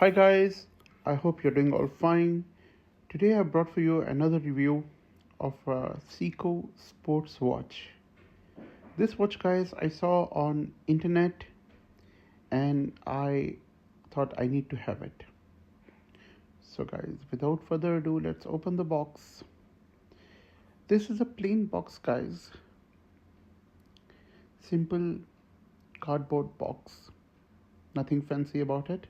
Hi guys, I hope you're doing all fine. Today I brought for you another review of a Seiko sports watch. This watch guys I saw on internet and I thought I need to have it. So guys, without further ado, let's open the box. This is a plain box guys. Simple cardboard box. Nothing fancy about it.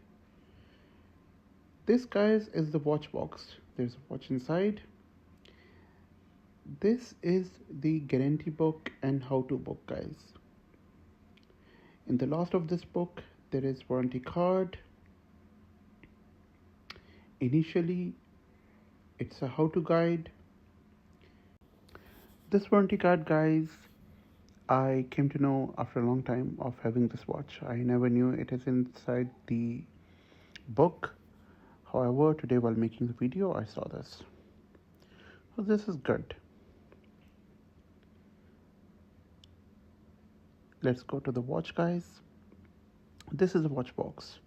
This guys is the watch box. There's a watch inside. This is the guarantee book and how-to book guys. In the last of this book there is warranty card. Initially it's a how-to guide. This warranty card guys I came to know after a long time of having this watch. I never knew it is inside the book. However, today while making the video I saw this. So this is good. Let's go to the watch guys. This is a watch box.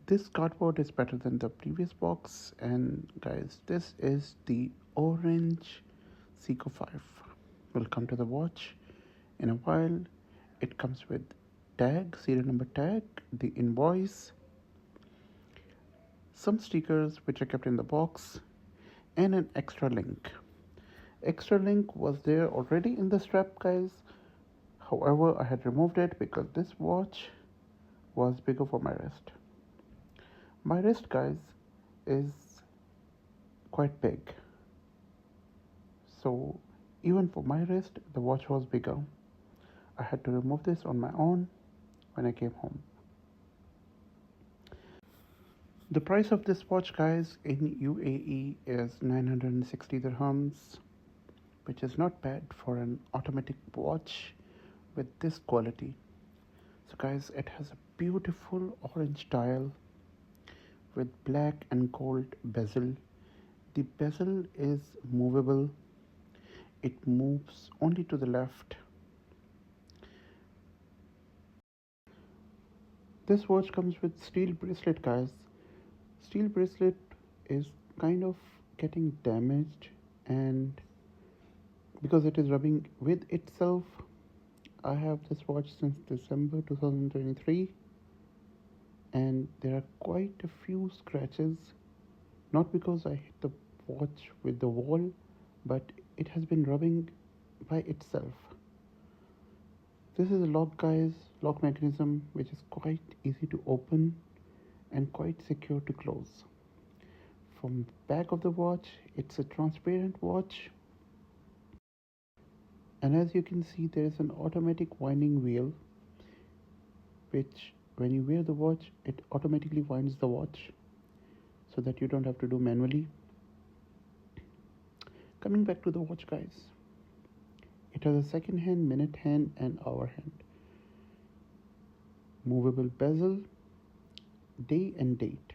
This cardboard is better than the previous box, and guys this is the orange Seiko 5. We'll come to the watch in a while. It comes with tag, serial number tag, the invoice, some stickers which are kept in the box, and an extra link. Extra link was there already in the strap guys. However, I had removed it because this watch was bigger for my wrist. My wrist guys is quite big. So even for my wrist, the watch was bigger. I had to remove this on my own when I came home. The price of this watch guys in UAE is 960 dirhams, which is not bad for an automatic watch with this quality. So guys, it has a beautiful orange dial with black and gold bezel. The bezel is movable. It moves only to the left. This watch comes with steel bracelet guys. Steel bracelet is kind of getting damaged, and because it is rubbing with itself. I have this watch since December 2023 and there are quite a few scratches, not because I hit the watch with the wall, but it has been rubbing by itself. This is a lock guys, lock mechanism which is quite easy to open and quite secure to close. From the back of the watch, it's a transparent watch. And as you can see, there is an automatic winding wheel, which when you wear the watch, it automatically winds the watch so that you don't have to do manually. Coming back to the watch guys, it has a second hand, minute hand and hour hand. Movable bezel, day and date.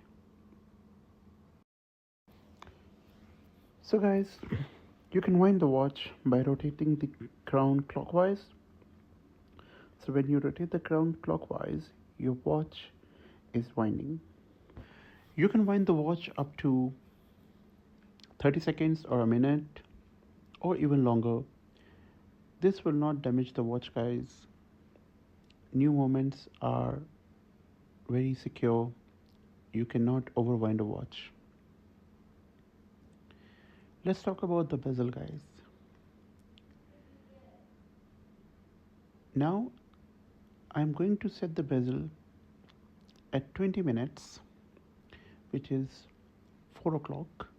So guys, you can wind the watch by rotating the crown clockwise. So when you rotate the crown clockwise, your watch is winding. You can wind the watch up to 30 seconds or a minute or even longer. This will not damage the watch guys. New movements are very secure. You cannot overwind a watch. Let's talk about the bezel guys. Now I'm going to set the bezel at 20 minutes, which is 4 o'clock.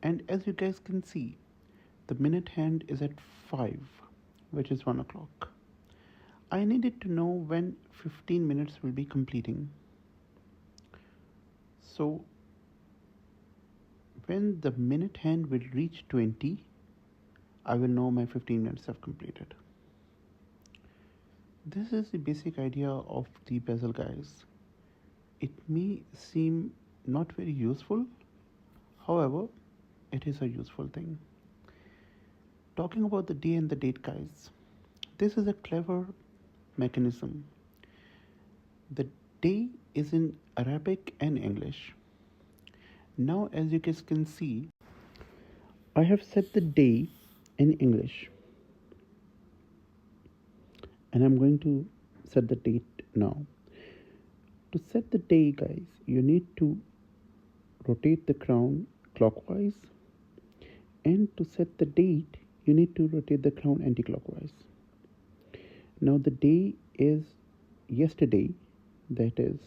And as you guys can see, the minute hand is at 5, which is 1 o'clock. I needed to know when 15 minutes will be completing. So when the minute hand will reach 20, I will know my 15 minutes have completed. This is the basic idea of the bezel guys. It may seem not very useful, however, it is a useful thing. Talking about the day and the date guys, this is a clever mechanism. The day is in Arabic and English. Now, as you guys can see, I have set the day in English, and I'm going to set the date now. To set the day, guys, you need to rotate the crown clockwise, and to set the date, you need to rotate the crown anti-clockwise. Now the day is yesterday, that is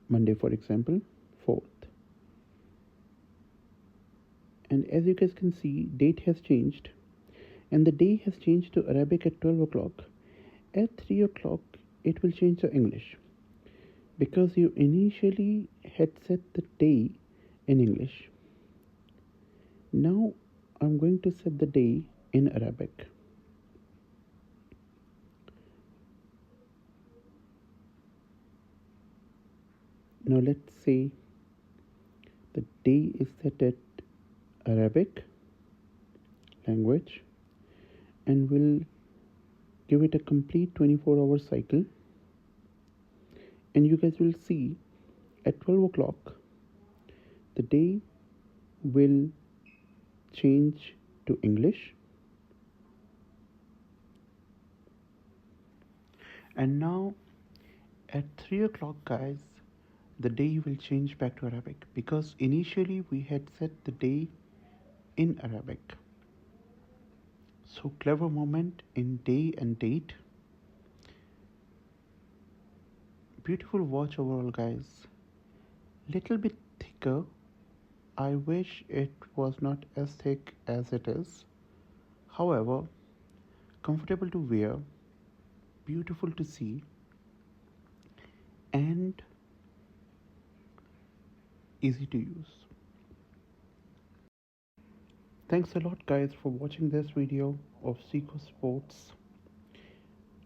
Monday, for example, 4th. And as you guys can see, date has changed, and the day has changed to Arabic at 12 o'clock. At 3 o'clock, it will change to English, because you initially had set the day in English. Now I'm going to set the day in Arabic. Now let's say the day is set at Arabic language, and we'll give it a complete 24-hour cycle, and you guys will see at 12 o'clock the day will change to English, and now at 3 o'clock, guys, the day will change back to Arabic, because initially we had set the day in Arabic. So clever moment in day and date. Beautiful watch overall, guys. Little bit thicker. I wish it was not as thick as it is. However, comfortable to wear, beautiful to see, and easy to use. Thanks a lot, guys, for watching this video of Seiko Sports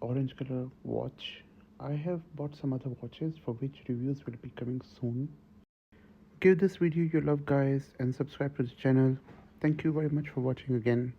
orange color watch. I have bought some other watches for which reviews will be coming soon. Give this video your love, guys, and subscribe to the channel. Thank you very much for watching again.